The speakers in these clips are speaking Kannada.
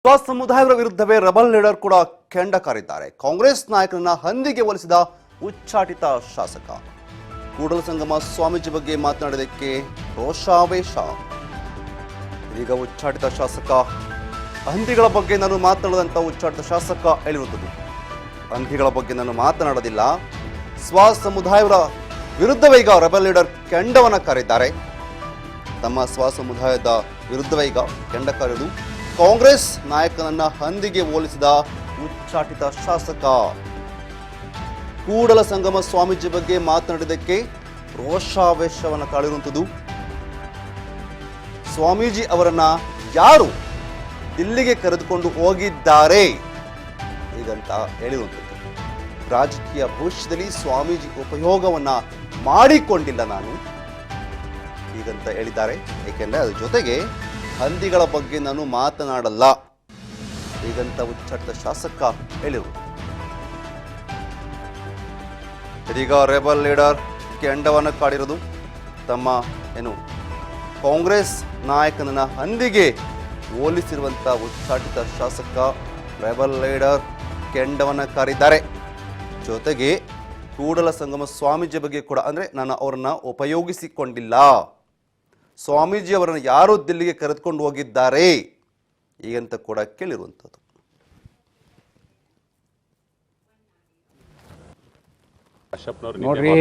ಸ್ವಸಮುದಾಯದ ವಿರುದ್ಧವೇ ರೆಬಲ್ ಲೀಡರ್ ಕೂಡ ಕೆಂಡ ಕಾರಿದ್ದಾರೆ. ಕಾಂಗ್ರೆಸ್ ನಾಯಕರನ್ನ ಹಂದಿಗೆ ಹೋಲಿಸಿದ ಉಚ್ಚಾಟಿತ ಶಾಸಕ. ಕೂಡಲ ಸಂಗಮ ಸ್ವಾಮೀಜಿ ಬಗ್ಗೆ ಮಾತನಾಡೋದಕ್ಕೆ ರೋಷಾವೇಶ. ಈಗ ಉಚ್ಚಾಟಿತ ಶಾಸಕ ಹಂದಿಗಳ ಬಗ್ಗೆ ನಾನು ಮಾತನಾಡದಂತ ಉಚ್ಚಾಟಿತ ಶಾಸಕ ಹೇಳಿರುತ್ತದೆ. ಹಂದಿಗಳ ಬಗ್ಗೆ ನಾನು ಮಾತನಾಡೋದಿಲ್ಲ, ಸ್ವಸಮುದಾಯದ ವಿರುದ್ಧವೇ ಈಗ ರೆಬಲ್ ಲೀಡರ್ ಕೆಂಡವನ್ನ ಕಾರಿದ್ದಾರೆ. ತಮ್ಮ ಸ್ವಸಮುದಾಯದ ವಿರುದ್ಧವೇ ಈಗ ಕೆಂಡ ಕಾರಿರುವುದು. ಕಾಂಗ್ರೆಸ್ ನಾಯಕನನ್ನ ಹಂದಿಗೆ ಹೋಲಿಸಿದ ಉಚ್ಚಾಟಿತ ಶಾಸಕ. ಕೂಡಲ ಸಂಗಮ ಸ್ವಾಮೀಜಿ ಬಗ್ಗೆ ಮಾತನಾಡಿದ್ದಕ್ಕೆ ರೋಷಾವೇಶವನ್ನು ತಾಳಿರುವಂಥದ್ದು. ಸ್ವಾಮೀಜಿ ಅವರನ್ನ ಯಾರು ದಿಲ್ಲಿಗೆ ಕರೆದುಕೊಂಡು ಹೋಗಿದ್ದಾರೆ ಹೀಗಂತ ಹೇಳಿರುವಂಥದ್ದು. ರಾಜಕೀಯ ಭವಿಷ್ಯದಲ್ಲಿ ಸ್ವಾಮೀಜಿ ಉಪಯೋಗವನ್ನ ಮಾಡಿಕೊಂಡಿಲ್ಲ ನಾನು ಹೀಗಂತ ಹೇಳಿದ್ದಾರೆ. ಏಕೆಂದರೆ ಅದ್ರ ಜೊತೆಗೆ ಹಂದಿಗಳ ಬಗ್ಗೆ ನಾನು ಮಾತನಾಡಲ್ಲ ಹೀಗಂತ ಉಚ್ಚಾಟಿತ ಶಾಸಕ ಹೇಳಿರುವುದು. ಇದೀಗ ರೆಬಲ್ ಲೀಡರ್ ಕೆಂಡವನ್ನು ಕಾಡಿರೋದು. ತಮ್ಮ ಕಾಂಗ್ರೆಸ್ ನಾಯಕನನ್ನ ಹಂದಿಗೆ ಹೋಲಿಸಿರುವಂಥ ಉಚ್ಚಾಟಿತ ಶಾಸಕ ರೆಬಲ್ ಲೀಡರ್ ಕೆಂಡವನ್ನು ಕಾರಿದ್ದಾರೆ. ಜೊತೆಗೆ ಕೂಡಲ ಸಂಗಮ ಸ್ವಾಮೀಜಿ ಬಗ್ಗೆ ಕೂಡ ನಾನು ಅವರನ್ನ ಉಪಯೋಗಿಸಿಕೊಂಡಿಲ್ಲ, ಸ್ವಾಮೀಜಿ ಅವರನ್ನು ಯಾರು ದಿಲ್ಲಿಗೆ ಕರೆದುಕೊಂಡು ಹೋಗಿದ್ದಾರೆ ಹೀಗಂತ ಕೂಡ ಕೇಳಿರುವಂಥದ್ದು. ನೋಡ್ರಿ,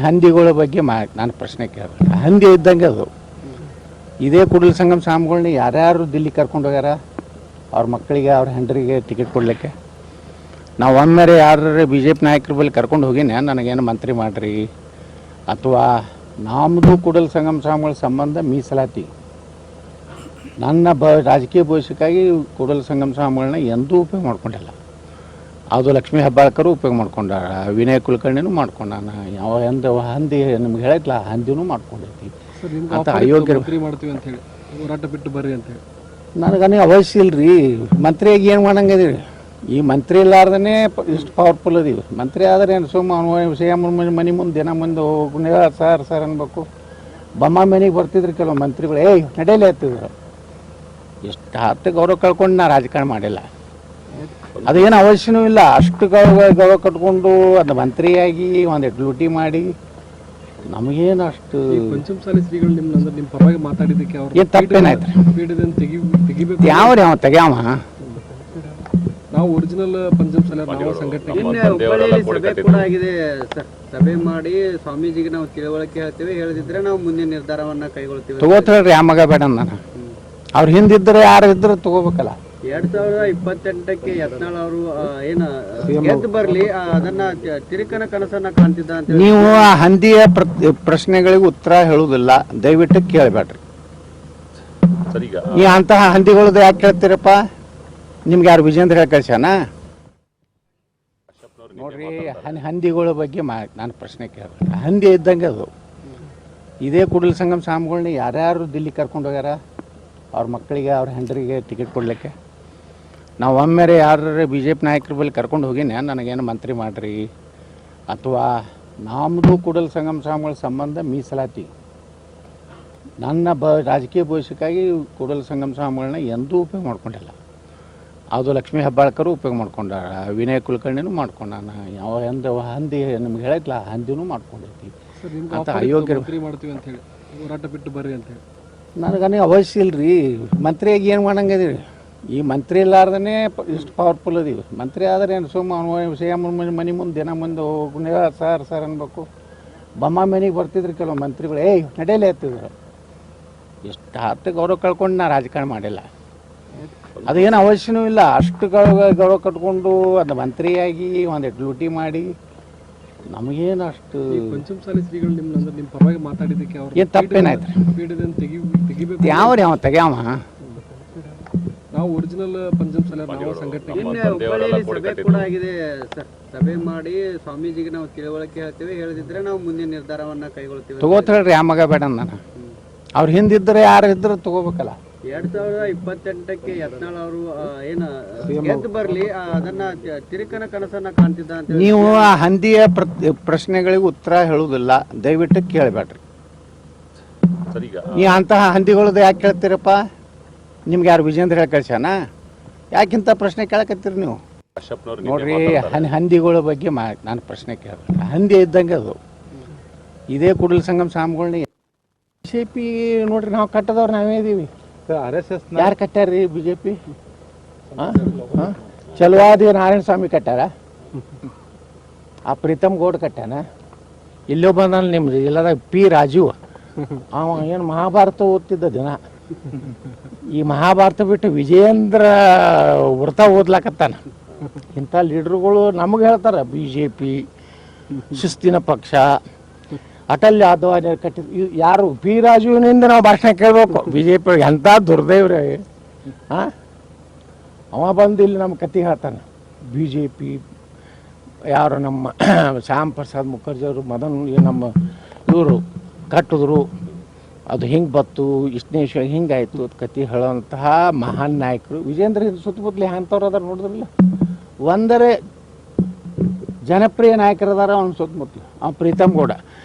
ಹಂದಿಗಳ ಬಗ್ಗೆ ನಾನು ಪ್ರಶ್ನೆ ಕೇಳಿದೆ. ಹಂದಿ ಇದ್ದಂಗೆ ಅದು. ಇದೇ ಕೂಡಲ ಸಂಗಮ ಸ್ವಾಮಿಗಳನ್ನ ಯಾರ್ಯಾರು ದಿಲ್ಲಿ ಕರ್ಕೊಂಡು ಹೋಗ್ಯಾರ ಅವ್ರ ಮಕ್ಕಳಿಗೆ ಅವ್ರ ಹೆಂಡರಿಗೆ ಟಿಕೆಟ್ ಕೊಡಲಿಕ್ಕೆ. ನಾವು ಒಮ್ಮೆರೆ ಯಾರು ಬಿ ಜೆ ಪಿ ನಾಯಕರ ಬಳಿ ಕರ್ಕೊಂಡು ಹೋಗಿನೇ ನನಗೇನು ಮಂತ್ರಿ ಮಾಡಿರಿ, ಅಥವಾ ನಮ್ಮದು ಕೂಡಲ ಸಂಗಮ ಸ್ವಾಮಿಗಳ ಸಂಬಂಧ ಮೀಸಲಾತಿ. ನನ್ನ ರಾಜಕೀಯ ಭವಿಷ್ಯಕ್ಕಾಗಿ ಕೂಡಲ ಸಂಗಮ ಸ್ವಾಮಿಗಳನ್ನ ಎಂದೂ ಉಪಯೋಗ ಮಾಡ್ಕೊಂಡಿಲ್ಲ. ಅದು ಲಕ್ಷ್ಮೀ ಹೆಬ್ಬಾಳ್ಕರು ಉಪಯೋಗ ಮಾಡ್ಕೊಂಡಾರ, ವಿನಯ್ ಕುಲಕರ್ಣಿನೂ ಮಾಡ್ಕೊಂಡಾನ, ಯಾವ ಹಂದಿ ನಿಮ್ಗೆ ಹೇಳಿದ್ಲ ಹಂದಿನೂ ಮಾಡ್ಕೊಂಡೈತಿ ಅಂತ ಅಯೋಗ್ಯ ಮಾಡ್ತೀವಿ ಅಂತ ಹೇಳಿ ಹೋರಾಟ ಬಿಟ್ಟು ಬರ್ರಿ ಅಂತ ಹೇಳಿ ನನಗನೇ ಅವಶ್ಯ ಇಲ್ರಿ. ಮಂತ್ರಿಯಾಗಿ ಏನು ಮಾಡಂಗದೀವಿ? ಈ ಮಂತ್ರಿ ಇಲ್ಲಾರ್ದೇ ಇಷ್ಟು ಪವರ್ಫುಲ್ ಅದೀವಿ. ಮಂತ್ರಿ ಆದರೆ ಏನು ಸುಮ್ಮ ಮನೆ ಮುಂದೆ ದಿನ ಮುಂದೆ ಹೋಗಿ ಸರ್ ಅನ್ಬೇಕು. ಬೊಮ್ಮ ಮನೆಗೆ ಬರ್ತಿದ್ರು ಕೆಲವು ಮಂತ್ರಿಗಳು, ನಡೆಯಲೇ ಹತ್ತಿದ್ರು. ಎಷ್ಟು ಹತ್ತು ಗೌರವ ಕಳ್ಕೊಂಡು ನಾ ರಾಜಕಾರಣ ಮಾಡಿಲ್ಲ. ಅದೇನು ಅವಶ್ಯನೂ ಇಲ್ಲ. ಅಷ್ಟು ಗೌರವ ಕಟ್ಕೊಂಡು ಅದು ಮಂತ್ರಿಯಾಗಿ ಒಂದಿಟ್ಟು ಲೂಟಿ ಮಾಡಿ ನಮಗೇನು ಅಷ್ಟು ಪಂಚಮಸಾಲಿ ಶ್ರೀಗಳು ನಿಮ್ಮ ಪರವಾಗಿ ಮಾತಾಡಿದ್ದಕ್ಕೆ ಏನು ತಪ್ಪೇನಾಯ್ತು? ತೆಗಿಬೇಕು ಯಾವ ತೆಗ್ಯಾವ? ನಾವು ಒರಿಜಿನಲ್ ಪಂಚಮಸಾಲಿ ನಾವು ಸಂಘಟನೆ ಸಭೆ ಕೂಡ ಆಗಿದೆ ಸರ್. ಸಭೆ ಮಾಡಿ ಸ್ವಾಮೀಜಿಗೆ ನಾವು ತಿಳುವಳಿಕೆ ಹೇಳ್ತೀವಿ, ಹೇಳದಿದ್ರೆ ನಾವು ಮುಂದಿನ ನಿರ್ಧಾರವನ್ನ ಕೈಗೊಳ್ತೀವಿ. ತಗೋತೀರಿ ಆ ಮಗ ಬೇಡ ನಾನು. ಅವ್ರು ಹಿಂದಿದ್ರೆ ಯಾರು ಇದ್ರೆ ತಗೋಬೇಕಲ್ಲ. 2028ಕ್ಕೆ ಯತ್ನಾಳ್ ಅವರು ಏನು ಗೆದ್ದು ಬರ್ಲಿ ಅದನ್ನ ತಿರುಕನ ಕನಸನ್ನ ಕಾಣ್ತಿದ್ದ ಅಂತ ನೀವು ಆ ಹಂದಿಯ ಪ್ರಶ್ನೆಗಳಿಗೆ ಉತ್ತರ ಹೇಳುವುದಿಲ್ಲ, ದಯವಿಟ್ಟು ಕೇಳಬೇಡ್ರಿ. ಈ ಅಂತಹ ಹಂದಿಗಳದ್ದು ಯಾಕೆ ಕೇಳ್ತೀರಪ್ಪ? ನಿಮ್ಗೆ ಯಾರು ವಿಜೇಂದ್ರ ಹೇಳಿ ಕಳ್ಸ್ಯಾನ? ನೋಡ್ರಿ, ಹಂದಿಗಳ ಬಗ್ಗೆ ನಾನು ಪ್ರಶ್ನೆ ಕೇಳಿದೆ. ಹಂದಿ ಇದ್ದಂಗೆ ಅದು. ಇದೇ ಕೂಡಲ ಸಂಗಮ ಸ್ವಾಮಿಗಳನ್ನ ಯಾರ್ಯಾರು ದಿಲ್ಲಿ ಕರ್ಕೊಂಡು ಹೋಗ್ಯಾರ ಅವ್ರ ಮಕ್ಕಳಿಗೆ ಅವ್ರ ಹೆಂಡರಿಗೆ ಟಿಕೆಟ್ ಕೊಡಲಿಕ್ಕೆ. ನಾವು ಒಮ್ಮೆರೆ ಯಾರು ಬಿ ಜೆ ಪಿ ನಾಯಕರ ಬಳಿ ಕರ್ಕೊಂಡು ಹೋಗಿನೇ ನನಗೇನು ಮಂತ್ರಿ ಮಾಡಿರಿ, ಅಥವಾ ನಮ್ಮದು ಕೂಡಲ ಸಂಗಮ ಸ್ವಾಮಿಗಳ ಸಂಬಂಧ ಮೀಸಲಾತಿ. ನನ್ನ ರಾಜಕೀಯ ಭವಿಷ್ಯಕ್ಕಾಗಿ ಕೂಡಲ ಸಂಗಮ ಸ್ವಾಮಿಗಳನ್ನ ಎಂದೂ ಉಪಯೋಗ ಮಾಡ್ಕೊಂಡಿಲ್ಲ. ಅದು ಲಕ್ಷ್ಮೀ ಹೆಬ್ಬಾಳ್ಕರು ಉಪಯೋಗ ಮಾಡ್ಕೊಂಡಾರ, ವಿನಯ್ ಕುಲಕರ್ಣಿನೂ ಮಾಡ್ಕೊಂಡಾನ, ಯಾವ ಹಂದಿ ನಿಮ್ಗೆ ಹೇಳಿದ್ಲ ಹಂದಿನೂ ಮಾಡ್ಕೊಂಡೈತಿ ಅಂತ ಅಯೋಗ್ಯ ಮಾಡ್ತೀವಿ ಅಂತ ಹೇಳಿ ಹೋರಾಟ ಬಿಟ್ಟು ಬರ್ರಿ ಅಂತ ಹೇಳಿ ನನಗನೇ ಅವಶ್ಯ ಇಲ್ರಿ. ಮಂತ್ರಿಯಾಗಿ ಏನು ಮಾಡಂಗದೀವಿ? ಈ ಮಂತ್ರಿ ಇಲ್ಲಾರ್ದೇ ಇಷ್ಟು ಪವರ್ಫುಲ್ ಅದೀವಿ. ಮಂತ್ರಿ ಆದರೆ ಏನು ಸುಮ್ಮ ಮನೆ ಮುಂದೆ ದಿನ ಮುಂದೆ ಹೋಗಿ ಸರ್ ಅನ್ಬೇಕು. ಬೊಮ್ಮ ಮನೆಗೆ ಬರ್ತಿದ್ರು ಕೆಲವು ಮಂತ್ರಿಗಳು, ನಡೆಯಲೇ ಹತ್ತಿದ್ರು. ಎಷ್ಟು ಹತ್ತು ಗೌರವ ಕಳ್ಕೊಂಡು ನಾ ರಾಜಕಾರಣ ಮಾಡಿಲ್ಲ. ಅದೇನು ಅವಶ್ಯನೂ ಇಲ್ಲ. ಅಷ್ಟು ಗೌರವ ಕಟ್ಕೊಂಡು ಅದು ಮಂತ್ರಿಯಾಗಿ ಒಂದಿಟ್ಟು ಲೂಟಿ ಮಾಡಿ ನಮಗೇನು ಅಷ್ಟು ಪಂಚಮಸಾಲಿ ಶ್ರೀಗಳು ನಿಮ್ಮ ಪರವಾಗಿ ಮಾತಾಡಿದ್ದಕ್ಕೆ ಏನು ತಪ್ಪೇನಾಯ್ತು? ತೆಗಿಬೇಕು ಯಾವ ತೆಗ್ಯಾವ? ನಾವು ಒರಿಜಿನಲ್ ಪಂಚಮಸಾಲಿ ನಾವು ಸಂಘಟನೆ ಹುಬ್ಬಳ್ಳಿಯಲ್ಲಿ ಸಭೆ ಕೂಡ ಆಗಿದೆ ಸರ್. ಸಭೆ ಮಾಡಿ ಸ್ವಾಮೀಜಿಗೆ ನಾವು ತಿಳುವಳಿಕೆ ಹೇಳ್ತೀವಿ, ಹೇಳದಿದ್ರೆ ನಾವು ಮುಂದಿನ ನಿರ್ಧಾರವನ್ನ ಕೈಗೊಳ್ತೀವಿ. ತಗೋತೀರಿ ಆ ಮಗ ಬೇಡ ನಾನು. ಅವ್ರು ಹಿಂದಿದ್ರೆ ಯಾರು ಇದ್ರೆ ತಗೋಬೇಕಲ್ಲ. 2028ಕ್ಕೆ ಯತ್ನಾಳ್ ಅವರು ಏನು ಗೆದ್ದು ಬರ್ಲಿ ಅದನ್ನ ತಿರುಕನ ಕನಸನ್ನ ಕಾಣ್ತಿದ್ದ ಅಂತ ನೀವು ಆ ಹಂದಿಯ ಪ್ರಶ್ನೆಗಳಿಗೆ ಉತ್ತರ ಹೇಳುವುದಿಲ್ಲ, ದಯವಿಟ್ಟು ಕೇಳಬೇಡ್ರಿ. ಈ ಅಂತಹ ಹಂದಿಗಳದ್ದು ಯಾಕೆ ಕೇಳ್ತೀರಪ್ಪ? ನಿಮ್ಗೆ ಯಾರು ವಿಜೇಂದ್ರ ಹೇಳಿ ಕಳ್ಸ್ಯಾನ? ಯಾಕಿಂತ ಪ್ರಶ್ನೆ ಕೇಳಕತ್ತೀರಿ ನೀವು? ನೋಡ್ರಿ, ಹಂದಿಗಳ ಬಗ್ಗೆ ನಾನು ಪ್ರಶ್ನೆ ಕೇಳಿದೆ. ಹಂದಿ ಇದ್ದಂಗೆ ಅದು. ಇದೇ ಕೂಡಲ ಸಂಗಮ ಸ್ವಾಮಿಗಳ್ನ BJP ನೋಡ್ರಿ, ನಾವು ಕಟ್ಟದವ್ರು ನಾವೇ ಇದೀವಿ. RSS ಯಾರು ಕಟ್ಟಾರ್ರಿ? BJP ಚಲವಾದಿ ನಾರಾಯಣ ಸ್ವಾಮಿ ಕಟ್ಟಾರ? ಆ ಪ್ರೀತಮ್ ಗೌಡ್ ಕಟ್ಟಾನ? ಇಲ್ಲೋ ಬಂದ ನಿಮ್ದು ಇಲ್ಲದ P ರಾಜೀವ್, ಅವ ಏನು ಮಹಾಭಾರತ ಓದ್ತಿದ್ದ ದಿನ. ಈ ಮಹಾಭಾರತ ಬಿಟ್ಟು ವಿಜಯೇಂದ್ರ ವ್ರತ ಓದ್ಲಾಕತ್ತಾನ. ಇಂಥ ಲೀಡ್ರುಗಳು ನಮಗೆ ಹೇಳ್ತಾರೆ BJP ಶಿಸ್ತಿನ ಪಕ್ಷ, ಅಟಲ್ ಯಾದವ್ ಕಟ್ಟಿದ ಯಾರು? P ರಾಜೀವ್ನಿಂದ ನಾವು ಭಾಷಣ ಕೇಳಬೇಕು. BJP ಎಂಥ ದುರ್ದೈವ್ರಿ. ಅವ ಬಂದು ಇಲ್ಲಿ ನಮ್ಮ ಕತೆ ಹೇಳ್ತಾನೆ. BJP ಯಾರು ನಮ್ಮ ಶ್ಯಾಮ್ ಪ್ರಸಾದ್ ಮುಖರ್ಜಿ ಅವರು ನಮ್ಮ ಇವರು ಕಟ್ಟಿದ್ರು, ಅದು ಹಿಂಗೆ ಬತ್ತು, ಇಷ್ಟನೇ ಹಿಂಗಾಯ್ತು ಅದು ಕತೆ ಹೇಳೋಂತಹ ಮಹಾನ್ ನಾಯಕರು ವಿಜೇಂದ್ರ ಸುತ್ತಮುತ್ತಲಿ ಅಂಥವ್ರು ಅದಾರ ನೋಡಿದ್ರಲ್ಲ. ಒಂದರೆ ಜನಪ್ರಿಯ ನಾಯಕರದಾರ ಅವ್ನ ಸುತ್ತಮುತ್ತಲು. ಅವ್ನು ಪ್ರೀತಮ್ ಗೌಡ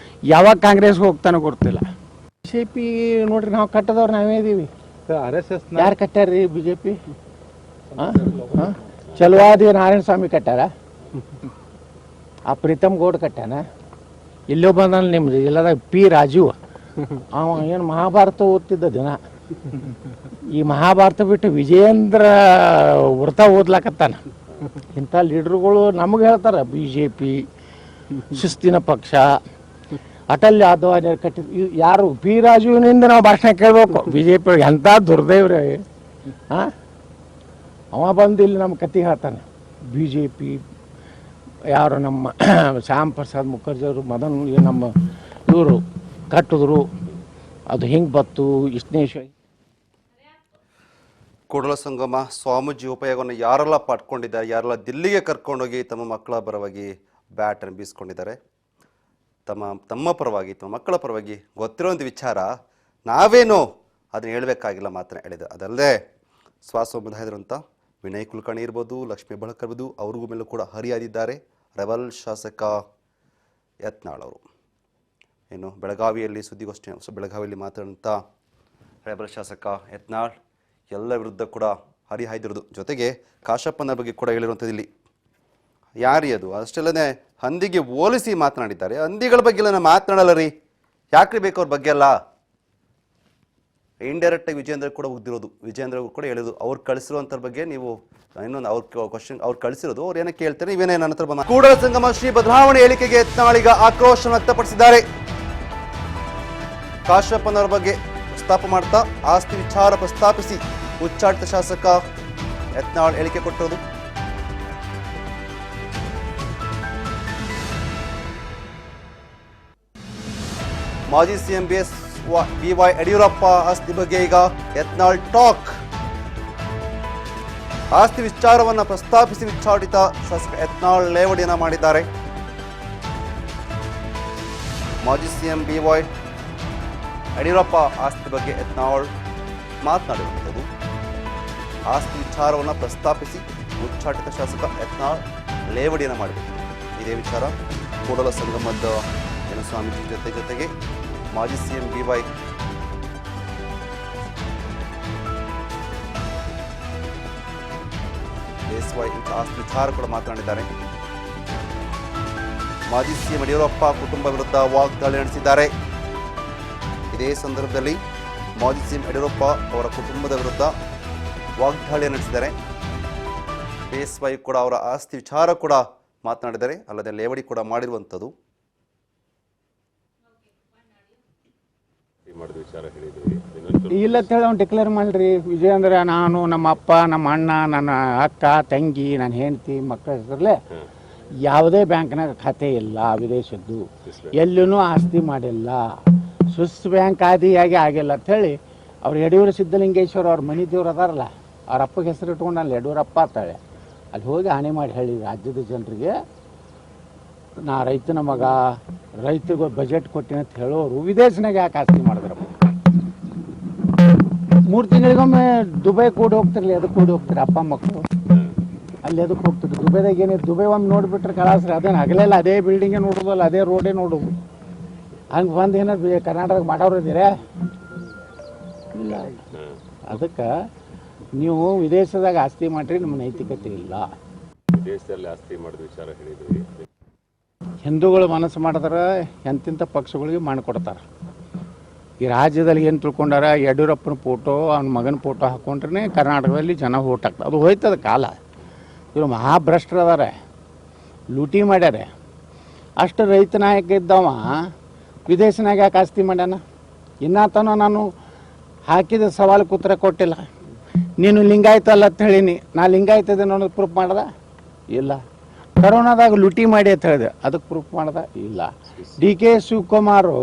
ಯಾವಾಗ ಕಾಂಗ್ರೆಸ್ಗೆ ಹೋಗ್ತಾನೋ ಗೊತ್ತಿಲ್ಲ. BJP ನೋಡ್ರಿ, ನಾವು ಕಟ್ಟದವ್ರು ನಾವೇ ಇದೀವಿ. RSS ಯಾರು ಕಟ್ಟಾರ್ರಿ? BJP ಚಲವಾದಿ ನಾರಾಯಣ ಸ್ವಾಮಿ ಕಟ್ಟಾರ? ಆ ಪ್ರೀತಮ್ ಗೌಡ್ ಕಟ್ಟಾನ? ಇಲ್ಲೋ ಬಂದ ನಿಮ್ದು ಇಲ್ಲದ P ರಾಜೀವ್, ಅವ ಏನು ಮಹಾಭಾರತ ಓದ್ತಿದ್ದ ದಿನ. ಈ ಮಹಾಭಾರತ ಬಿಟ್ಟು ವಿಜಯೇಂದ್ರ ವ್ರತ ಓದ್ಲಾಕತ್ತಾನ. ಇಂಥ ಲೀಡ್ರುಗಳು ನಮಗೆ ಹೇಳ್ತಾರೆ BJP ಶಿಸ್ತಿನ ಪಕ್ಷ, ಅಟಲ್ ಯಾದವ್ ಕಟ್ಟಿದ ಯಾರು? P ರಾಜೀವ್ನಿಂದ ನಾವು ಭಾಷಣ ಕೇಳಬೇಕು. BJP ಎಂಥ ದುರ್ದೈವ್ರಿ. ಅವ ಬಂದು ಇಲ್ಲಿ ನಮ್ಮ ಕತೆ ಹೇಳ್ತಾನೆ. BJP ಯಾರು ನಮ್ಮ ಶ್ಯಾಮ್ ಪ್ರಸಾದ್ ಮುಖರ್ಜಿ ಅವರು ನಮ್ಮ ಇವರು ಕಟ್ಟಿದ್ರು, ಅದು ಹಿಂಗೆ ಬತ್ತು, ಇಷ್ಟನೇ ಕೂಡಲ ಸಂಗಮ ಸ್ವಾಮೀಜಿ ಉಪಯೋಗವನ್ನು ಯಾರೆಲ್ಲ ಪಡ್ಕೊಂಡಿದ್ದಾರೆ, ಯಾರೆಲ್ಲ ದಿಲ್ಲಿಗೆ ಕರ್ಕೊಂಡೋಗಿ ತಮ್ಮ ಮಕ್ಕಳ ಪರವಾಗಿ ಬ್ಯಾಟನ್ನು ಬೀಸ್ಕೊಂಡಿದ್ದಾರೆ, ತಮ್ಮ ಪರವಾಗಿ ತಮ್ಮ ಮಕ್ಕಳ ಪರವಾಗಿ ಗೊತ್ತಿರೋಂಥ ವಿಚಾರ ನಾವೇನು ಅದನ್ನು ಹೇಳಬೇಕಾಗಿಲ್ಲ ಮಾತ್ರ ಹೇಳಿದೆ. ಅದಲ್ಲದೆ ಸ್ವಸಮುದಾಯದಂಥ ವಿನಯ್ ಕುಲಕರ್ಣಿ ಇರ್ಬೋದು, ಲಕ್ಷ್ಮೀ ಬಳಕರ್ ಇರ್ಬೋದು, ಅವ್ರಿಗೂ ಮೇಲೂ ಕೂಡ ಹರಿಯಾದಿದ್ದಾರೆ ರೆಬಲ್ ಶಾಸಕ ಯತ್ನಾಳ್ ಅವರು. ಏನು ಬೆಳಗಾವಿಯಲ್ಲಿ ಬೆಳಗಾವಿಯಲ್ಲಿ ಮಾತಾಡಿದಂಥ ರೆಬಲ್ ಶಾಸಕ ಯತ್ನಾಳ್ ಎಲ್ಲ ವಿರುದ್ಧ ಕೂಡ ಹರಿಹಾಯ್ದಿರೋದು. ಜೊತೆಗೆ ಕಾಶಪ್ಪನ ಬಗ್ಗೆ ಕೂಡ ಹೇಳಿರುವಂಥದ್ದು ಇಲ್ಲಿ. ಯಾರೀ ಅದು? ಅಷ್ಟೆಲ್ಲನೇ ಹಂದಿಗೆ ಹೋಲಿಸಿ ಮಾತನಾಡಿದ್ದಾರೆ. ಹಂದಿಗಳ ಬಗ್ಗೆ ಎಲ್ಲ ಮಾತನಾಡಲ್ಲ ರೀ, ಯಾಕ್ರಿ ಬೇಕು ಅವ್ರ ಬಗ್ಗೆ ಎಲ್ಲ? ಇಂಡೈರೆಕ್ಟಾಗಿ ವಿಜೇಂದ್ರ ಕೂಡ ಉಗ್ದಿರೋದು, ವಿಜೇಂದ್ರ ಕೂಡ ಹೇಳಿದ್ರು. ಅವ್ರು ಕಳಿಸಿರುವಂಥರ ಬಗ್ಗೆ ನೀವು ಇನ್ನೊಂದು ಅವ್ರು ಕಳಿಸಿರೋದು, ಅವ್ರು ಏನಕ್ಕೆ ಕೇಳ್ತಾರೆ, ನೀವೇನೇ ನನ್ನ ಹತ್ರ ಬಂದ. ಕೂಡಲ ಸಂಗಮ ಶ್ರೀ ಬದಲಾವಣೆ ಹೇಳಿಕೆಗೆ ಯತ್ನಾಳೀಗ ಆಕ್ರೋಶ ವ್ಯಕ್ತಪಡಿಸಿದ್ದಾರೆ. ಕಾಶಪ್ಪನವರ ಬಗ್ಗೆ ಪ್ರಸ್ತಾಪ ಮಾಡ್ತಾ ಆಸ್ತಿ ವಿಚಾರ ಪ್ರಸ್ತಾಪಿಸಿ ಉಚ್ಚಾಟಿತ ಶಾಸಕ ಯತ್ನಾಳ್ ಹೇಳಿಕೆ ಕೊಟ್ಟಿರೋದು. ಮಾಜಿ ಸಿಎಂ BY ಯಡಿಯೂರಪ್ಪ ಆಸ್ತಿ ಬಗ್ಗೆ ಈಗ ಯತ್ನಾಳ್ ಟಾಕ್. ಆಸ್ತಿ ವಿಚಾರವನ್ನು ಪ್ರಸ್ತಾಪಿಸಿ ಉಚ್ಚಾಟಿತ ಶಾಸಕ ಯತ್ನಾಳ್ ಲೇವಡಿಯನ್ನ ಮಾಡಿದ್ದಾರೆ. ಮಾಜಿ ಸಿಎಂ BY ಯಡಿಯೂರಪ್ಪ ಆಸ್ತಿ ಬಗ್ಗೆ ಯತ್ನಾಳ್ ಮಾತನಾಡಿರುವಂಥದ್ದು. ಆಸ್ತಿ ವಿಚಾರವನ್ನು ಪ್ರಸ್ತಾಪಿಸಿ ಉಚ್ಚಾಟಿತ ಶಾಸಕ ಯತ್ನಾಳ್ ಲೇವಡಿಯನ್ನು ಮಾಡಿದರು. ಇದೇ ವಿಚಾರ ಕೂಡಲ ಸಂಗಮದ ಸ್ವಾಮೀಜಿ ಜೊತೆಗೆ ಮಾಜಿ ಸಿಎಂ BY ಆಸ್ತಿ ವಿಚಾರ ಕೂಡ ಮಾತನಾಡಿದ್ದಾರೆ. ಮಾಜಿ ಸಿಎಂ ಯಡಿಯೂರಪ್ಪ ಕುಟುಂಬ ವಿರುದ್ಧ ವಾಗ್ದಾಳಿ ನಡೆಸಿದ್ದಾರೆ. ಇದೇ ಸಂದರ್ಭದಲ್ಲಿ ಮಾಜಿ ಸಿಎಂ ಯಡಿಯೂರಪ್ಪ ಅವರ ಕುಟುಂಬದ ವಿರುದ್ಧ ವಾಗ್ದಾಳಿ ನಡೆಸಿದ್ದಾರೆ. BSY ಕೂಡ ಅವರ ಆಸ್ತಿ ವಿಚಾರ ಕೂಡ ಮಾತನಾಡಿದ್ದಾರೆ, ಅಲ್ಲದೆ ಲೇವಡಿ ಕೂಡ ಮಾಡಿರುವಂಥದ್ದು. ಇಲ್ಲ ಅಂತ ಹೇಳಿ ಅವ್ನು ಡಿಕ್ಲೇರ್ ಮಾಡಿರಿ. ವಿಜಯೇಂದ್ರ ನಾನು, ನಮ್ಮ ಅಪ್ಪ, ನಮ್ಮ ಅಣ್ಣ, ನನ್ನ ಅಕ್ಕ, ತಂಗಿ, ನನ್ನ ಹೆಂಡತಿ, ಮಕ್ಕಳ ಹೆಸರಲ್ಲೇ ಯಾವುದೇ ಬ್ಯಾಂಕ್ನಾಗ ಖಾತೆ ಇಲ್ಲ, ವಿದೇಶದ್ದು ಎಲ್ಲೂ ಆಸ್ತಿ ಮಾಡಿಲ್ಲ, ಸ್ವಿಸ್ ಬ್ಯಾಂಕ್ ಆದಿಯಾಗಿ ಆಗಿಲ್ಲ ಅಂಥೇಳಿ ಅವ್ರು ಯಡಿಯೂರು ಸಿದ್ದಲಿಂಗೇಶ್ವರ ಅವ್ರ ಮನೆ ದೇವ್ರು ಅದಾರಲ್ಲ, ಅವ್ರ ಅಪ್ಪಗೆ ಹೆಸರು ಇಟ್ಕೊಂಡು ಅಲ್ಲಿ ಯಡಿಯೂರಪ್ಪ ಅಂತಾಳೆ, ಅಲ್ಲಿ ಹೋಗಿ ಆಣೆ ಮಾಡಿ ಹೇಳಿ ರಾಜ್ಯದ ಜನರಿಗೆ, ನಾ ರೈತನ ಮಗ, ರೈತರಿಗೆ ಬಜೆಟ್ ಕೊಟ್ಟಿನ ಅಂತ ಹೇಳೋರು ವಿದೇಶನಾಗ ಯಾಕೆ ಆಸ್ತಿ ಮಾಡಿದ್ರಪ್ಪ? 3 ತಿಂಗಳಿಗೊಮ್ಮೆ ದುಬೈ ಕೂಡಿ ಹೋಗ್ತಿರ್ಲಿ, ಅದಕ್ಕೆ ಕೂಡಿ ಹೋಗ್ತಾರೆ ಅಪ್ಪ ಮಕ್ಕಳು, ಅಲ್ಲಿ ಅದಕ್ಕೆ ಹೋಗ್ತಿದ್ರು. ದುಬೈದಾಗ ಏನಿದೆ, ದುಬೈ ಒಮ್ಮೆ ನೋಡಿಬಿಟ್ರೆ ಕಲಾಸ್ರಿ ಅದೇನು ಹಗಲೆಲ್ಲ ಅದೇ ಬಿಲ್ಡಿಂಗೇ ನೋಡೋದಲ್ಲ, ಅದೇ ರೋಡೇ ನೋಡೋದು. ಹಂಗೆ ಬಂದು ಏನಾದ್ರು ಕರ್ನಾಟಕ ಮಾಡೋರು ಇದ್ದೀರಾ? ಇಲ್ಲ. ಅದಕ್ಕೆ ನೀವು ವಿದೇಶದಾಗ ಆಸ್ತಿ ಮಾಡಿರಿ ನಮ್ಮ ನೈತಿಕತೆ ಇಲ್ಲ. ದೇಶದಲ್ಲಿ ಆಸ್ತಿ ಮಾಡಿದ ವಿಚಾರ ಹೇಳಿದ್ವಿ. ಹಿಂದೂಗಳು ಮನಸ್ಸು ಮಾಡಿದ್ರೆ ಎಂತಿಂಥ ಪಕ್ಷಗಳಿಗೆ ಮಾಡಿಕೊಡ್ತಾರೆ. ಈ ರಾಜ್ಯದಲ್ಲಿ ಏನು ತಿಳ್ಕೊಂಡಾರ, ಯಡಿಯೂರಪ್ಪನ ಫೋಟೋ ಅವ್ನ ಮಗನ ಫೋಟೋ ಹಾಕ್ಕೊಂಡ್ರೆ ಕರ್ನಾಟಕದಲ್ಲಿ ಜನ ಓಟ್ ಹಾಕ್ತಾರೆ. ಅದು ಹೋಯ್ತದ ಕಾಲ. ಇವರು ಮಹಾಭ್ರಷ್ಟರು ಅದಾರೆ, ಲೂಟಿ ಮಾಡ್ಯಾರೆ. ಅಷ್ಟು ರೈತ ನಾಯಕ ಇದ್ದವ ವಿದೇಶನಾಗ ಯಾಕೆ ಆಸ್ತಿ ಮಾಡ್ಯಾನ? ಇನ್ನೂ ನಾನು ಹಾಕಿದ ಸವಾಲಕ್ಕೆ ಉತ್ತರ ಕೊಟ್ಟಿಲ್ಲ. ನೀನು ಲಿಂಗಾಯತ ಅಲ್ಲ ಅಂತ ಹೇಳೀನಿ, ನಾ ಲಿಂಗಾಯತ ಇದೆ ಅನ್ನೋದು ಪ್ರೂಫ್ ಮಾಡ್ದ ಇಲ್ಲ. ಕರೋನಾದಾಗ ಲೂಟಿ ಮಾಡಿ ಅಂತ ಹೇಳಿದೆ, ಅದಕ್ಕೆ ಪ್ರೂಫ್ ಮಾಡ್ದ ಇಲ್ಲ. DK ಶಿವಕುಮಾರು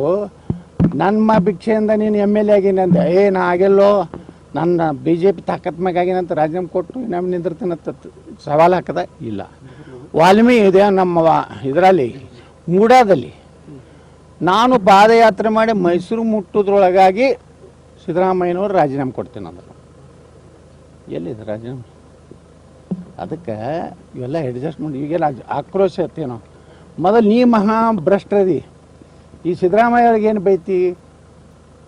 ನನ್ನ ಭಿಕ್ಷೆಯಿಂದ ನೀನು MLA ಆಗೀನಿ ಅಂದೆ, ನಾ ಆಗಿಲ್ಲೋ, ನನ್ನ BJP ತಾಕತ್ ಮ್ಯಾಗ ಆಗಿನಂತ ರಾಜೀನಾಮೆ ಕೊಟ್ಟು ನಮ್ಮ ನಿಂದಿರ್ತೀನಂತ ಸವಾಲು ಹಾಕದ ಇಲ್ಲ. ವಾಲ್ಮೀಕಿ ಇದೆ ನಮ್ಮ ಇದರಲ್ಲಿ ಮೂಡಾದಲ್ಲಿ ನಾನು ಪಾದಯಾತ್ರೆ ಮಾಡಿ ಮೈಸೂರು ಮುಟ್ಟೋದ್ರೊಳಗಾಗಿ ಸಿದ್ದರಾಮಯ್ಯನವ್ರು ರಾಜೀನಾಮೆ ಕೊಡ್ತೀನಿ ಅಂದರು. ಎಲ್ಲಿದೆ ರಾಜೀನಾಮೆ? ಅದಕ್ಕೆ ಇವೆಲ್ಲ ಅಡ್ಜಸ್ಟ್ ಮಾಡಿ ಈಗೆಲ್ಲ ಆಕ್ರೋಶ ಇರ್ತೇನೋ. ಮೊದಲು ನೀ ಮಹಾಭ್ರಷ್ಟದಿ. ಈ ಸಿದ್ದರಾಮಯ್ಯ ಅವ್ರಿಗೆ ಏನು ಬೈತಿ?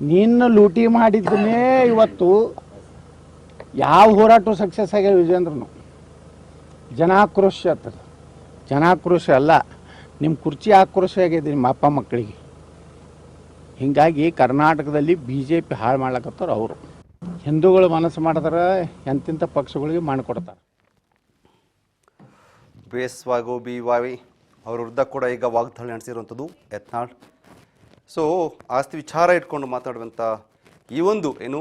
ನಿನ್ನ ಲೂಟಿ ಮಾಡಿದ್ದನ್ನೇ ಇವತ್ತು ಯಾವ ಹೋರಾಟ ಸಕ್ಸಸ್ ಆಗ್ಯಾವ ವಿಜೇಂದ್ರನು. ಜನಾಕ್ರೋಶ ಆಗ್ತದೆ. ಜನಾಕ್ರೋಶ ಅಲ್ಲ, ನಿಮ್ಮ ಕುರ್ಚಿ ಆಕ್ರೋಶ ಆಗಿದೆ ನಿಮ್ಮ ಅಪ್ಪ ಮಕ್ಕಳಿಗೆ. ಹೀಗಾಗಿ ಕರ್ನಾಟಕದಲ್ಲಿ BJP ಹಾಳು ಮಾಡ್ಲಕತ್ತಾರ ಅವರು. ಹಿಂದೂಗಳು ಮನಸ್ಸು ಮಾಡಿದ್ರೆ ಎಂತಿಂಥ ಪಕ್ಷಗಳಿಗೆ ಮಾಡಿಕೊಡ್ತಾರೆ. ಬೇಸ್ವಾಗೋ BY ಅವ್ರ ವಿರುದ್ಧ ಕೂಡ ಈಗ ವಾಗ್ದಾಳಿ ನಡೆಸಿರುವಂಥದ್ದು ಯತ್ನಾಳ್. ಸೊ ಆಸ್ತಿ ವಿಚಾರ ಇಟ್ಕೊಂಡು ಮಾತಾಡುವಂಥ ಈ ಒಂದು ಏನು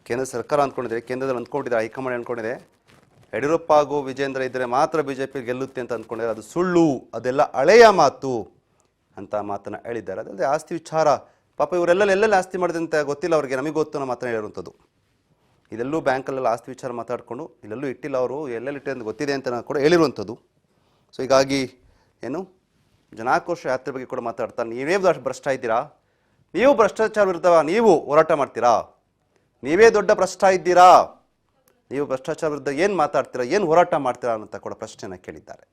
ಕೇಂದ್ರ ಸರ್ಕಾರ ಅಂದ್ಕೊಂಡಿದೆ, ಕೇಂದ್ರದಲ್ಲಿ ಅಂದ್ಕೊಂಡಿದೆ, ಹೈಕಮಾಂಡ್ ಅಂದ್ಕೊಂಡಿದೆ ಯಡಿಯೂರಪ್ಪ ಹಾಗೂ ವಿಜೇಂದ್ರ ಇದ್ದರೆ ಮಾತ್ರ BJP ಗೆಲ್ಲುತ್ತೆ ಅಂತ ಅಂದ್ಕೊಂಡಿದ್ದಾರೆ. ಅದು ಸುಳ್ಳು, ಅದೆಲ್ಲ ಹಳೆಯ ಮಾತು ಅಂತ ಮಾತನ್ನು ಹೇಳಿದ್ದಾರೆ. ಅದಲ್ಲದೆ ಆಸ್ತಿ ವಿಚಾರ ಪಾಪ ಇವರೆಲ್ಲ ಎಲ್ಲೆಲ್ಲಿ ಆಸ್ತಿ ಮಾಡಿದೆ ಅಂತ ಗೊತ್ತಿಲ್ಲ ಅವ್ರಿಗೆ, ನಮಗೆ ಗೊತ್ತು ಅನ್ನೋ ಮಾತನ್ನು ಹೇಳಿರುವಂಥದ್ದು. ಇದೆಲ್ಲೂ ಬ್ಯಾಂಕಲ್ಲೆಲ್ಲ ಆಸ್ತಿ ವಿಚಾರ ಮಾತಾಡಿಕೊಂಡು ಇಲ್ಲೆಲ್ಲೂ ಇಟ್ಟಿಲ್ಲ, ಅವರು ಎಲ್ಲೆಲ್ಲಿ ಇಟ್ಟಿದೆ ಅಂತ ಗೊತ್ತಿದೆ ಅಂತ ಕೂಡ ಹೇಳಿರುವಂಥದ್ದು. ಸೊ ಹೀಗಾಗಿ ಏನು ಜನಾಕ್ರೋಶ ಯಾತ್ರೆ ಬಗ್ಗೆ ಕೂಡ ಮಾತಾಡ್ತಾರೆ. ನೀವೇ ಭ್ರಷ್ಟ ಇದ್ದೀರಾ, ನೀವು ಭ್ರಷ್ಟಾಚಾರ ವಿರುದ್ಧ ನೀವು ಹೋರಾಟ ಮಾಡ್ತೀರಾ, ನೀವೇ ದೊಡ್ಡ ಭ್ರಷ್ಟ ಇದ್ದೀರಾ, ನೀವು ಭ್ರಷ್ಟಾಚಾರ ವಿರುದ್ಧ ಏನು ಮಾತಾಡ್ತೀರಾ, ಏನು ಹೋರಾಟ ಮಾಡ್ತೀರಾ ಅಂತ ಕೂಡ ಪ್ರಶ್ನೆಯನ್ನು ಕೇಳಿದ್ದಾರೆ.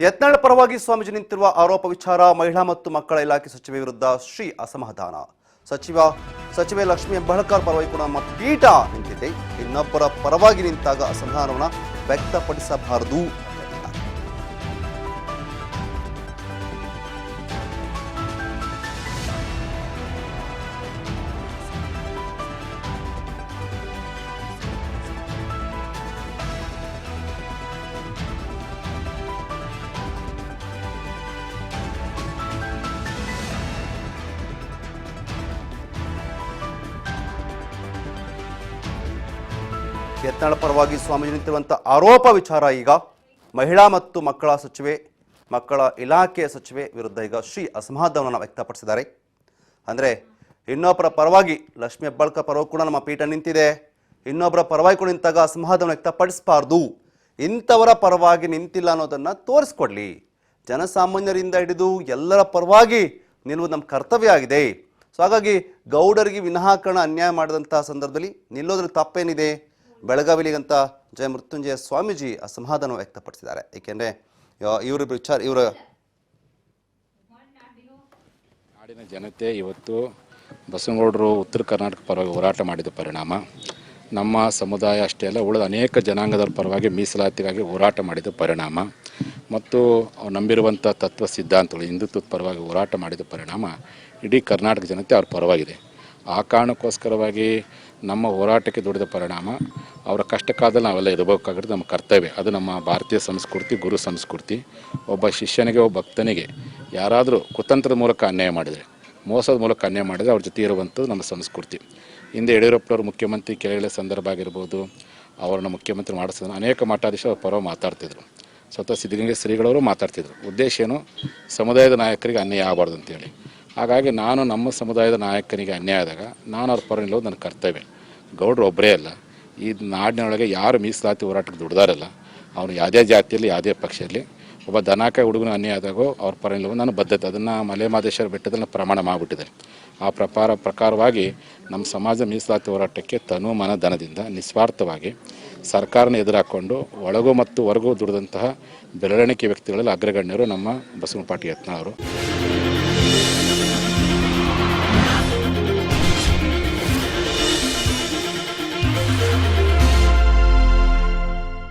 ಯತ್ನಾಳ್ ಪರವಾಗಿ ಸ್ವಾಮೀಜಿ ನಿಂತಿರುವ ಆರೋಪ ವಿಚಾರ ಮಹಿಳಾ ಮತ್ತು ಮಕ್ಕಳ ಇಲಾಖೆ ಸಚಿವೆ ವಿರುದ್ಧ ಶ್ರೀ ಅಸಮಾಧಾನ. ಸಚಿವೆ ಲಕ್ಷ್ಮೀ ಹೆಬ್ಬಾಳ್ಕರ್ ಪರವಾಗಿ ಕೂಡ ನಮ್ಮ ಪೀಠ ನಿಂತಿದೆ. ಇನ್ನೊಬ್ಬರ ಪರವಾಗಿ ನಿಂತಾಗ ಅಸಮಾಧಾನವನ್ನು ವ್ಯಕ್ತಪಡಿಸಬಾರದು. ಯತ್ನಾಳ್ ಪರವಾಗಿ ಸ್ವಾಮೀಜಿ ನಿಂತಿರುವಂಥ ಆರೋಪ ವಿಚಾರ ಈಗ ಮಹಿಳಾ ಮತ್ತು ಮಕ್ಕಳ ಇಲಾಖೆಯ ಸಚಿವೆ ವಿರುದ್ಧ ಈಗ ಶ್ರೀ ಅಸಮಾಧಾನವನ್ನು ವ್ಯಕ್ತಪಡಿಸಿದ್ದಾರೆ. ಅಂದರೆ ಇನ್ನೊಬ್ಬರ ಪರವಾಗಿ ಲಕ್ಷ್ಮೀ ಹೆಬ್ಬಾಳ್ಕರ್ ಪರವಾಗಿ ಕೂಡ ನಮ್ಮ ಪೀಠ ನಿಂತಿದೆ, ಇನ್ನೊಬ್ಬರ ಪರವಾಗಿ ಕೂಡ ನಿಂತಾಗ ಅಸಮಾಧಾನ ವ್ಯಕ್ತಪಡಿಸಬಾರ್ದು, ಇಂಥವರ ಪರವಾಗಿ ನಿಂತಿಲ್ಲ ಅನ್ನೋದನ್ನು ತೋರಿಸ್ಕೊಡ್ಲಿ. ಜನಸಾಮಾನ್ಯರಿಂದ ಹಿಡಿದು ಎಲ್ಲರ ಪರವಾಗಿ ನಿಲ್ಲುವುದು ನಮ್ಮ ಕರ್ತವ್ಯ ಆಗಿದೆ. ಸೊ ಹಾಗಾಗಿ ಗೌಡರಿಗೆ ವಿನಾಕಾರಣ ಅನ್ಯಾಯ ಮಾಡಿದಂಥ ಸಂದರ್ಭದಲ್ಲಿ ನಿಲ್ಲೋದ್ರಲ್ಲಿ ತಪ್ಪೇನಿದೆ? ಬೆಳಗಾವಿಲಿಗಂತ ಜಯ ಮೃತ್ಯುಂಜಯ ಸ್ವಾಮೀಜಿ ಅಸಮಾಧಾನ ವ್ಯಕ್ತಪಡಿಸಿದ್ದಾರೆ. ಏಕೆಂದರೆ ಇವರ ನಾಡಿನ ಜನತೆ ಇವತ್ತು ಬಸವನಗೌಡರು ಉತ್ತರ ಕರ್ನಾಟಕ ಪರವಾಗಿ ಹೋರಾಟ ಮಾಡಿದ ಪರಿಣಾಮ ನಮ್ಮ ಸಮುದಾಯ ಅಷ್ಟೇ ಅಲ್ಲ ಉಳಿದ ಅನೇಕ ಜನಾಂಗದವರ ಪರವಾಗಿ ಮೀಸಲಾತಿಗಾಗಿ ಹೋರಾಟ ಮಾಡಿದ ಪರಿಣಾಮ ಮತ್ತು ನಂಬಿರುವಂಥ ತತ್ವ ಸಿದ್ಧಾಂತಗಳು ಹಿಂದುತ್ವದ ಪರವಾಗಿ ಹೋರಾಟ ಮಾಡಿದ ಪರಿಣಾಮ ಇಡೀ ಕರ್ನಾಟಕ ಜನತೆ ಅವ್ರ ಪರವಾಗಿದೆ. ಆ ಕಾರಣಕ್ಕೋಸ್ಕರವಾಗಿ ನಮ್ಮ ಹೋರಾಟಕ್ಕೆ ದುಡಿದ ಪರಿಣಾಮ ಅವರ ಕಷ್ಟ ಕಾಲದಲ್ಲಿ ನಾವೆಲ್ಲ ಇರಬೇಕಾಗಿರೋದು ನಮ್ಮ ಕರ್ತವ್ಯ. ಅದು ನಮ್ಮ ಭಾರತೀಯ ಸಂಸ್ಕೃತಿ, ಗುರು ಸಂಸ್ಕೃತಿ. ಒಬ್ಬ ಶಿಷ್ಯನಿಗೆ, ಒಬ್ಬ ಭಕ್ತನಿಗೆ ಯಾರಾದರೂ ಕುತಂತ್ರದ ಮೂಲಕ ಅನ್ಯಾಯ ಮಾಡಿದರೆ, ಮೋಸದ ಮೂಲಕ ಅನ್ಯಾಯ ಮಾಡಿದರೆ ಅವ್ರ ಜೊತೆ ಇರುವಂಥದ್ದು ನಮ್ಮ ಸಂಸ್ಕೃತಿ. ಹಿಂದೆ ಯಡಿಯೂರಪ್ಪನವರು ಮುಖ್ಯಮಂತ್ರಿ ಕೆಳಗಿಳಿದ ಸಂದರ್ಭ ಆಗಿರ್ಬೋದು, ಅವರನ್ನು ಮುಖ್ಯಮಂತ್ರಿ ಮಾಡಿಸಿದ ಅನೇಕ ಮಠಾಧೀಶರು ಅವ್ರ ಪರವಾಗಿ ಮಾತಾಡ್ತಿದ್ರು. ಸ್ವತಃ ಸಿದ್ಧಗಂಗೆ ಶ್ರೀಗಳವರು ಮಾತಾಡ್ತಿದ್ರು. ಉದ್ದೇಶ ಏನು? ಸಮುದಾಯದ ನಾಯಕರಿಗೆ ಅನ್ಯಾಯ ಆಗಬಾರ್ದು ಅಂತೇಳಿ. ಹಾಗಾಗಿ ನಾನು ನಮ್ಮ ಸಮುದಾಯದ ನಾಯಕನಿಗೆ ಅನ್ಯಾಯ ಆದಾಗ ನಾನು ಅವ್ರ ಪರ ನಿಲ್ಲೋದು ನನ್ನ ಕರ್ತವ್ಯ. ಗೌಡರು ಒಬ್ಬರೇ ಅಲ್ಲ, ಈ ನಾಡಿನೊಳಗೆ ಯಾರು ಮೀಸಲಾತಿ ಹೋರಾಟಕ್ಕೆ ದುಡ್ದಾರಲ್ಲ, ಅವನು ಯಾವುದೇ ಜಾತಿಯಲ್ಲಿ ಯಾವುದೇ ಪಕ್ಷದಲ್ಲಿ ಒಬ್ಬ ದನಕಾಯಿ ಹುಡುಗನ ಅನ್ಯಾಯ ಆದಾಗೋ ಅವ್ರ ಪರ ನಿಲ್ಲೋದು ನನ್ನ ಬದ್ಧತೆ. ಅದನ್ನು ಮಲೆಮಹದೇಶ್ವರ ಬೆಟ್ಟದಲ್ಲಿ ಪ್ರಮಾಣ ಮಾಡಿಬಿಟ್ಟಿದ್ದಾರೆ. ಆ ಪ್ರಕಾರವಾಗಿ ನಮ್ಮ ಸಮಾಜ ಮೀಸಲಾತಿ ಹೋರಾಟಕ್ಕೆ ತನು ಮನ ಧನದಿಂದ ನಿಸ್ವಾರ್ಥವಾಗಿ ಸರ್ಕಾರನ ಎದುರಾಕೊಂಡು ಒಳಗೂ ಮತ್ತು ಹೊರಗೂ ದುಡಿದಂತಹ ಬೆರಳೆಣಿಕೆ ವ್ಯಕ್ತಿಗಳಲ್ಲಿ ಅಗ್ರಗಣ್ಯರು ನಮ್ಮ ಬಸವನ ಪಾಟೀಲ್ ಯತ್ನಾಳ್ ಅವರು.